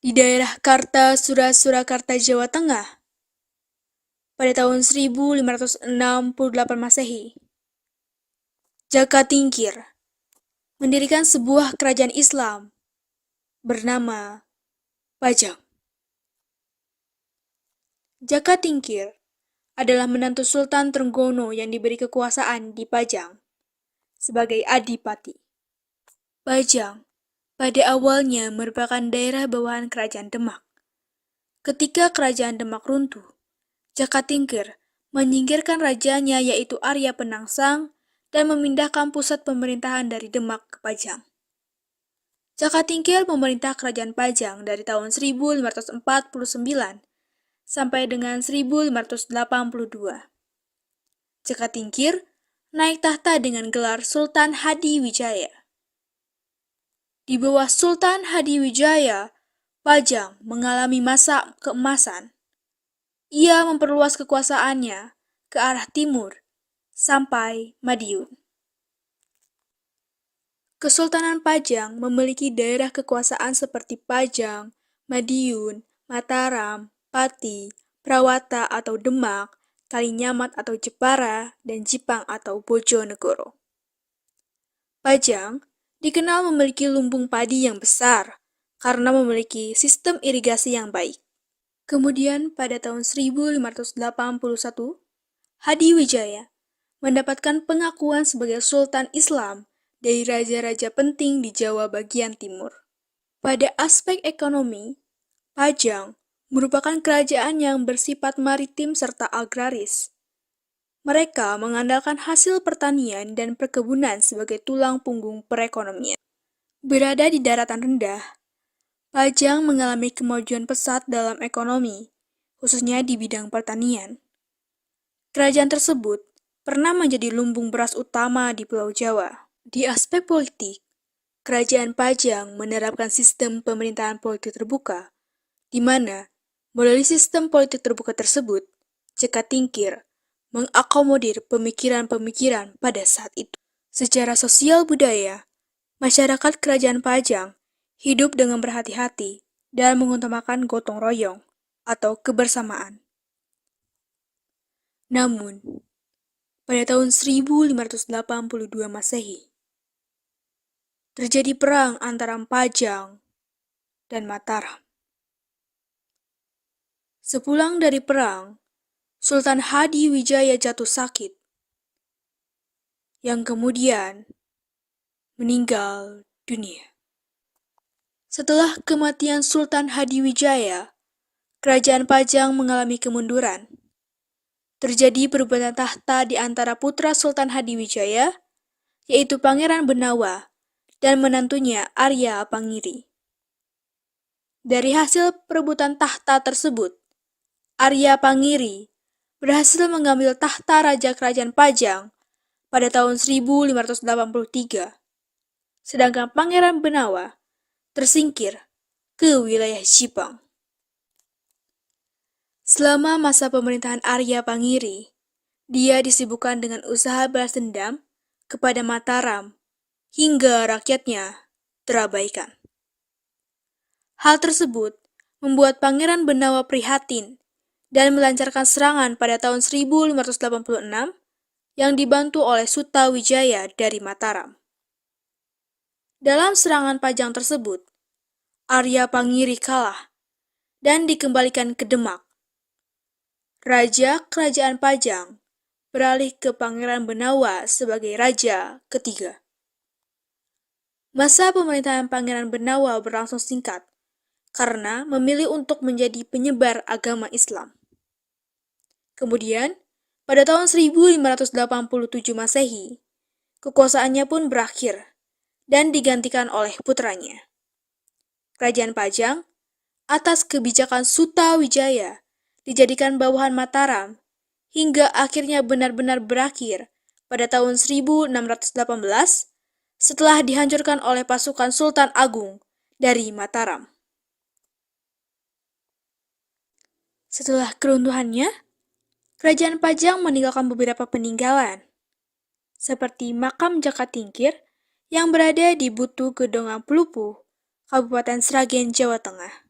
di daerah Kartasura, Surakarta, Jawa Tengah pada tahun 1568 Masehi. Jaka Tingkir mendirikan sebuah kerajaan Islam bernama Pajang. Jaka Tingkir adalah menantu Sultan Trenggono yang diberi kekuasaan di Pajang sebagai adipati. Pajang pada awalnya merupakan daerah bawahan Kerajaan Demak. Ketika Kerajaan Demak runtuh, Jaka Tingkir menyingkirkan rajanya yaitu Arya Penangsang dan memindahkan pusat pemerintahan dari Demak ke Pajang. Jaka Tingkir memerintah Kerajaan Pajang dari tahun 1549 sampai dengan 1582. Jaka Tingkir naik tahta dengan gelar Sultan Hadiwijaya. Di bawah Sultan Hadiwijaya, Pajang mengalami masa keemasan. Ia memperluas kekuasaannya ke arah timur sampai Madiun. Kesultanan Pajang memiliki daerah kekuasaan seperti Pajang, Madiun, Mataram, Pati, Prawata atau Demak, Kalinyamat atau Jepara, dan Jipang atau Bojonegoro. Pajang dikenal memiliki lumbung padi yang besar karena memiliki sistem irigasi yang baik. Kemudian pada tahun 1581, Hadiwijaya mendapatkan pengakuan sebagai Sultan Islam dari raja-raja penting di Jawa bagian timur. Pada aspek ekonomi, Pajang merupakan kerajaan yang bersifat maritim serta agraris. Mereka mengandalkan hasil pertanian dan perkebunan sebagai tulang punggung perekonomian. Berada di daratan rendah, Pajang mengalami kemajuan pesat dalam ekonomi, khususnya di bidang pertanian. Kerajaan tersebut pernah menjadi lumbung beras utama di Pulau Jawa. Di aspek politik, Kerajaan Pajang menerapkan sistem pemerintahan politik terbuka, di mana melalui sistem politik terbuka tersebut, Jaka Tingkir mengakomodir pemikiran-pemikiran pada saat itu. Secara sosial budaya, masyarakat Kerajaan Pajang hidup dengan berhati-hati dan mengutamakan gotong royong atau kebersamaan. Namun, pada tahun 1582 Masehi, terjadi perang antara Pajang dan Mataram. Sepulang dari perang, Sultan Hadiwijaya jatuh sakit, yang kemudian meninggal dunia. Setelah kematian Sultan Hadiwijaya, Kerajaan Pajang mengalami kemunduran. Terjadi perebutan tahta di antara putra Sultan Hadiwijaya, yaitu Pangeran Benawa, dan menantunya Arya Pangiri. Dari hasil perebutan tahta tersebut, Arya Pangiri berhasil mengambil tahta Raja Kerajaan Pajang pada tahun 1583, sedangkan Pangeran Benawa tersingkir ke wilayah Jipang. Selama masa pemerintahan Arya Pangiri, dia disibukkan dengan usaha balas dendam kepada Mataram hingga rakyatnya terabaikan. Hal tersebut membuat Pangeran Benawa prihatin dan melancarkan serangan pada tahun 1586 yang dibantu oleh Sutawijaya dari Mataram. Dalam serangan Pajang tersebut, Arya Pangiri kalah dan dikembalikan ke Demak. Raja Kerajaan Pajang beralih ke Pangeran Benawa sebagai raja ketiga. Masa pemerintahan Pangeran Benawa berlangsung singkat karena memilih untuk menjadi penyebar agama Islam. Kemudian, pada tahun 1587 Masehi, kekuasaannya pun berakhir dan digantikan oleh putranya. Kerajaan Pajang, atas kebijakan Sutawijaya, dijadikan bawahan Mataram hingga akhirnya benar-benar berakhir pada tahun 1618 setelah dihancurkan oleh pasukan Sultan Agung dari Mataram. Setelah keruntuhannya, Kerajaan Pajang meninggalkan beberapa peninggalan, seperti makam Jaka Tingkir yang berada di Butu Gedongan Pelupuh, Kabupaten Sragen, Jawa Tengah.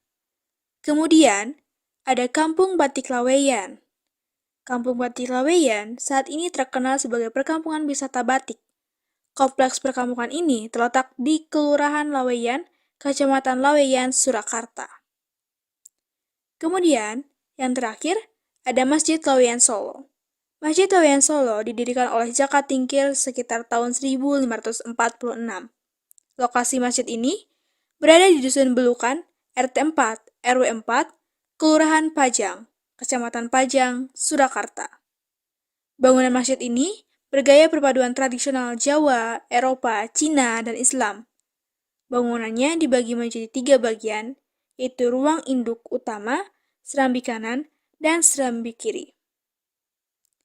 Kemudian, ada Kampung Batik Laweyan. Kampung Batik Laweyan saat ini terkenal sebagai perkampungan wisata batik. Kompleks perkampungan ini terletak di Kelurahan Laweyan, Kecamatan Laweyan, Surakarta. Kemudian, yang terakhir, ada Masjid Laweyan Solo. Masjid Laweyan Solo didirikan oleh Jaka Tingkir sekitar tahun 1546. Lokasi masjid ini berada di Dusun Belukan, RT 4, RW 4, Kelurahan Pajang, Kecamatan Pajang, Surakarta. Bangunan masjid ini bergaya perpaduan tradisional Jawa, Eropa, Cina, dan Islam. Bangunannya dibagi menjadi 3 bagian, yaitu ruang induk utama, serambi kanan, dan serambi kiri.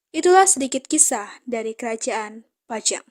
Itulah sedikit kisah dari Kerajaan Pajang.